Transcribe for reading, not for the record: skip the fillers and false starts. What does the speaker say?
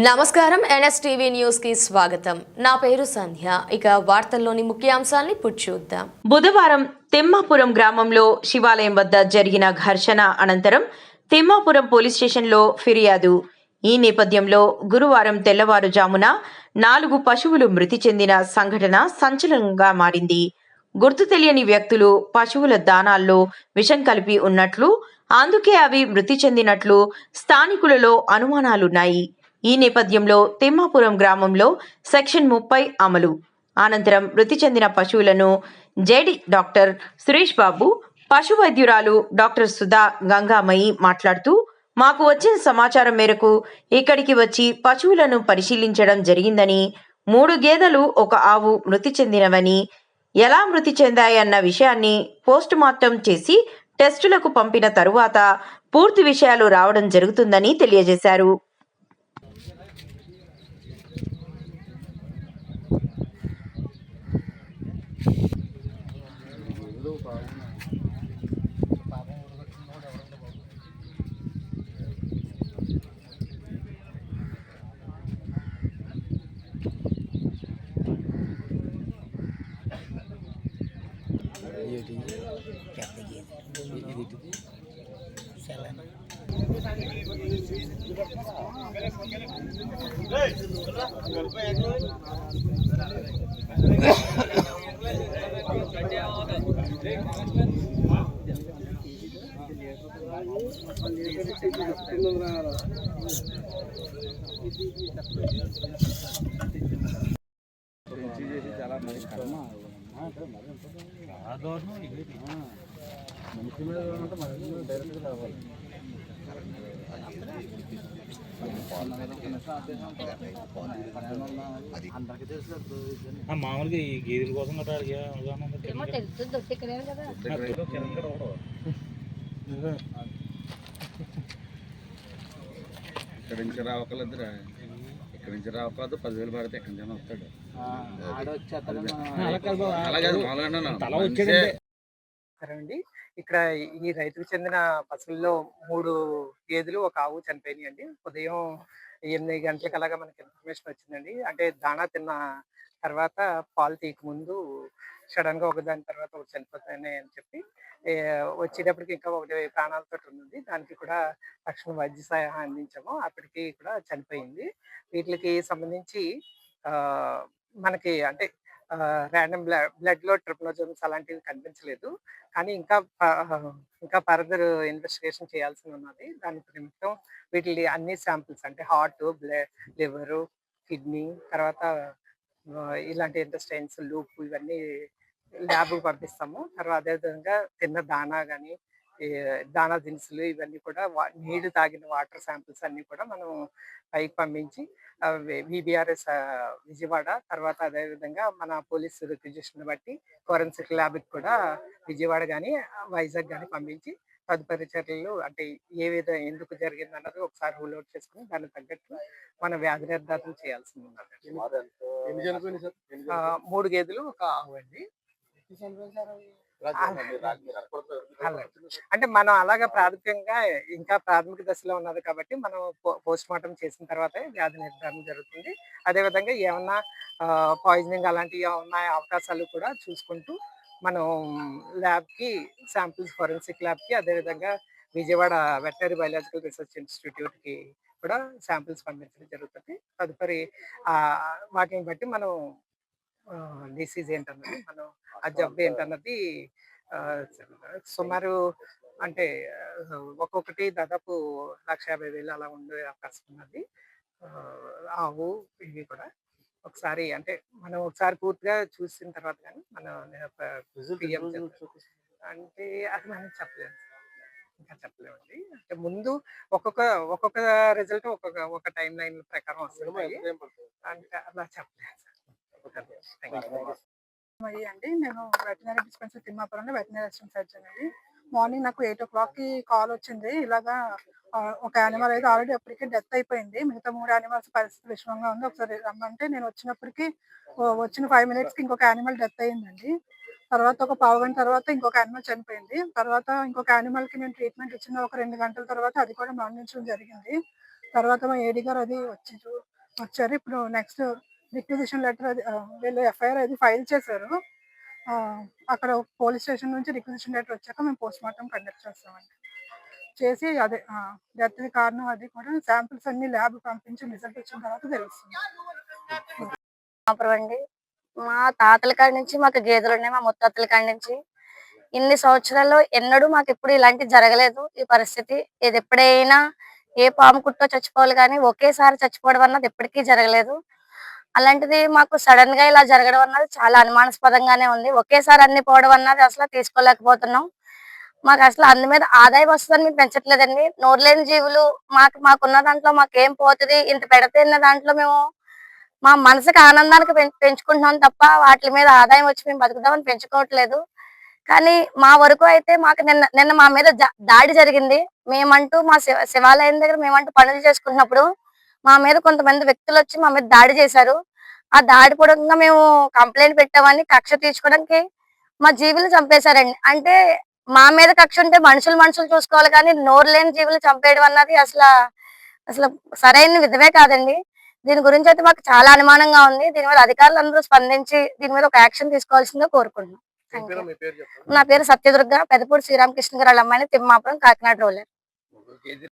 నమస్కారం NSTV news కి స్వాగతం. నా పేరు సంధ్య. ఇక వార్తల్లోని ముఖ్యాంశాల్ని చూద్దాం. బుధవారం తిమ్మాపురం గ్రామంలో శివాలయం వద్ద జరిగిన ఘర్షణ అనంతరం తిమ్మాపురం పోలీస్ స్టేషన్లో ఫిర్యాదు. ఈ నేపథ్యంలో గురువారం తెల్లవారుజామున 4 పశువులు మృతి చెందిన సంఘటన సంచలనంగా మారింది. గుర్తు తెలియని వ్యక్తులు పశువుల దానాల్లో విషం కలిపి ఉన్నట్లు, అందుకే అవి మృతి చెందినట్లు స్థానికులలో అనుమానాలున్నాయి. ఈ నేపథ్యంలో తిమ్మాపురం గ్రామంలో సెక్షన్ 30 అమలు అనంతరం మృతి చెందిన పశువులను జేడి డాక్టర్ సురేష్ బాబు, పశు వైద్యురాలు డాక్టర్ సుధా గంగామయి మాట్లాడుతూ, మాకు వచ్చిన సమాచారం మేరకు ఇక్కడికి వచ్చి పశువులను పరిశీలించడం జరిగిందని, 3 గేదెలు 1 ఆవు మృతి చెందినవని, ఎలా మృతి చెందాయన్న విషయాన్ని పోస్ట్ మార్టం చేసి టెస్టులకు పంపిన తరువాత పూర్తి విషయాలు రావడం జరుగుతుందని తెలియజేశారు. చాలా మంచి కర్మ మనిషి మీద ఉంటే మనిషి డైరెక్ట్గా రావాలి. మామూలుగా ఈ గేదెల కోసం ఇక్కడి నుంచి రావకలేదురా, ఇక్కడి నుంచి రావకలేదు. 10,000 పడితే ఎక్కడి నుంచి వస్తాడు. అండి ఇక్కడ ఈ రైతుకు చెందిన పశువుల్లో 3 గేదెలు 1 ఆవు చనిపోయినాయండి. ఉదయం 8 గంటలకు అలాగా మనకి ఇన్ఫర్మేషన్ వచ్చిందండి. అంటే దాణా తిన్న తర్వాత పాలు తీయక ముందు సడన్ గా ఒకదాని తర్వాత ఒకటి చనిపోతాయని అని చెప్పి వచ్చేటప్పటికి ఇంకా ఒకటి ప్రాణాలతో ఉంది. దానికి కూడా తక్షణ వైద్య సహాయం అందించాము. అప్పటికి కూడా చనిపోయింది. వీటికి సంబంధించి మనకి అంటే ర్యాండమ్ బ్లడ్ లో ట్రిప్నోజోమ్స్ అలాంటివి కనిపించలేదు. కానీ ఇంకా ఫర్దర్ ఇన్వెస్టిగేషన్ చేయాల్సి ఉన్నది. దాని నిమిత్తం వీటి అన్ని శాంపిల్స్ అంటే హార్ట్, లివరు, కిడ్నీ, తర్వాత ఇలాంటి ఇంటెస్టైన్స్, లూప్ ఇవన్నీ ల్యాబ్ పంపిస్తాము. తర్వాత అదేవిధంగా తిన్న దానా కానీ దానా దినుసులు ఇవన్నీ కూడా నీళ్లు తాగిన వాటర్ శాంపిల్స్ అన్ని కూడా మనం పైకి పంపించి విబిఆర్ఎస్ విజయవాడ, తర్వాత అదేవిధంగా మన పోలీసు రిక్విజిషన్ బట్టి ఫోరెన్సిక్ ల్యాబ్కి కూడా విజయవాడ కానీ వైజాగ్ కానీ పంపించి తదుపరి చర్యలు అంటే ఏ విధంగా ఎందుకు జరిగింది అన్నది ఒకసారి రూల్ అవుట్ చేసుకుని దానికి తగ్గట్టు మన వ్యాధి నిర్ధారణ చేయాల్సి ఉన్నది. 3 గేదెలు 1 ఆవు అండి. అంటే మనం అలాగా ఇంకా ప్రాథమిక దశలో ఉన్నది కాబట్టి మనం పోస్ట్ మార్టం చేసిన తర్వాత వ్యాధి నిర్ధారణ జరుగుతుంది. అదేవిధంగా ఏమన్నా పాయిజనింగ్ అలాంటివి ఏమన్నా అవకాశాలు కూడా చూసుకుంటూ మనం ల్యాబ్కి శాంపిల్స్ ఫోరెన్సిక్ ల్యాబ్కి అదేవిధంగా విజయవాడ వెటనరీ బయాలజికల్ రీసెర్చ్ ఇన్స్టిట్యూట్కి కూడా శాంపిల్స్ పంపించడం జరుగుతుంది. తదుపరి వాటిని బట్టి మనం డిసీజ్ ఏంటన్నది మనం ఆ జబ్బు ఏంటన్నది సుమారు అంటే ఒక్కొక్కటి దాదాపు 1,50,000 అలా ఉండే అవకాశం ఉన్నది. ఆవు ఇవి కూడా ఒకసారి అంటే మనం ఒకసారి పూర్తిగా చూసిన తర్వాత కానీ మనం అంటే అది మనం చెప్పలేము, ఇంకా చెప్పలేమండి. అంటే ముందు ఒక్కొక్క రిజల్ట్ ఒక టైం లైన్ ప్రకారం వస్తుంది. అంటే అలా చెప్పలేదు. అండి నేను వెటనరీ డిస్పెన్సరీ తిమ్మాపురంలో వెటనరీ అసిస్టెంట్ సర్జన్ అండి. మార్నింగ్ నాకు 8 o'clockకి కాల్ వచ్చింది. ఇలాగా ఒక యానిమల్ అయితే ఆల్రెడీ అప్పటికే డెత్ అయిపోయింది. మిగతా 3 యానిమల్స్ పరిస్థితి విషమంగా ఉంది, ఒకసారి రమ్మంటే నేను వచ్చినప్పటికి వచ్చిన 5 minutesకి ఇంకొక యానిమల్ డెత్ అయ్యిందండి. తర్వాత ఒక పావుగంట తర్వాత ఇంకొక యానిమల్ చనిపోయింది. తర్వాత ఇంకొక యానిమల్కి మేము ట్రీట్మెంట్ ఇచ్చిన ఒక 2 గంటల తర్వాత అది కూడా మరణించడం జరిగింది. తర్వాత మా ఏడీ గారు అది వచ్చి వచ్చారు. ఇప్పుడు నెక్స్ట్ రిక్విజిషన్ లెటర్ అది వీళ్ళు ఎఫ్ఐఆర్ అది ఫైల్ చేశారు. ఆ, అక్కడ పోలీస్ స్టేషన్ నుంచి రిక్విజిషన్ లెటర్ వచ్చాక మేము పోస్ట్ మార్టం కండక్ట్ చేస్తామండి. చేసి అదే డెత్ కారణం అది కూడా శాంపిల్స్ అన్ని ల్యాబ్ పంపించి రిజల్ట్ వచ్చిన తర్వాత తెలుస్తుంది. అప్పుడు అండి మా తాతల కాడి నుంచి మాకు గేదెలు ఉన్నాయి. మా ముత్తాతల కాడి నుంచి ఇన్ని సంవత్సరాల్లో ఎన్నడూ మాకు ఎప్పుడు ఇలాంటివి జరగలేదు. ఈ పరిస్థితి ఇది ఎప్పుడైనా ఏ పాము కుట్టో చచ్చిపోవాలి కానీ ఒకేసారి చచ్చిపోవడం అన్నది ఎప్పటికీ జరగలేదు. అలాంటిది మాకు సడన్ గా ఇలా జరగడం అన్నది చాలా అనుమానాస్పదంగానే ఉంది. ఒకేసారి అన్ని పోవడం అన్నది అసలు తీసుకోలేకపోతున్నాం. మాకు అసలు అందు మీద ఆదాయం వస్తుందని మేము పెంచట్లేదండి. నోరులేని జీవులు మాకున్న దాంట్లో మాకేం పోతుంది, ఇంత పెడితే దాంట్లో మేము మా మనసుకి ఆనందానికి పెంచుకుంటున్నాం తప్ప వాటి మీద ఆదాయం వచ్చి మేము బతుకుదామని పెంచుకోవట్లేదు. కానీ మా వరకు అయితే మాకు నిన్న మా మీద దాడి జరిగింది. మేమంటూ మా శివాలయం దగ్గర మేమంటూ పనులు చేసుకుంటున్నప్పుడు మా మీద కొంతమంది వ్యక్తులు వచ్చి మా మీద దాడి చేశారు. ఆ దాడి పూర్వకంగా మేము కంప్లైంట్ పెట్టామని కక్ష తీర్చుకోవడానికి మా జీవులు చంపేశారండి. అంటే మా మీద కక్ష ఉంటే మనుషులు చూసుకోవాలి కానీ నోరు లేని జీవులు చంపేయడం అన్నది అసలు సరైన విధమే కాదండి. దీని గురించి అయితే మాకు చాలా అనుమానంగా ఉంది. దీని మీద అధికారులు అందరూ స్పందించి దీని మీద ఒక యాక్షన్ తీసుకోవాల్సిందిగా కోరుకుంటున్నాం. నా పేరు సత్యదుర్గ, పెదపూడి శ్రీరామకృష్ణ గారు వాళ్ళ అమ్మాయిని, తిమ్మాపురం, కాకినాడ రూరల్.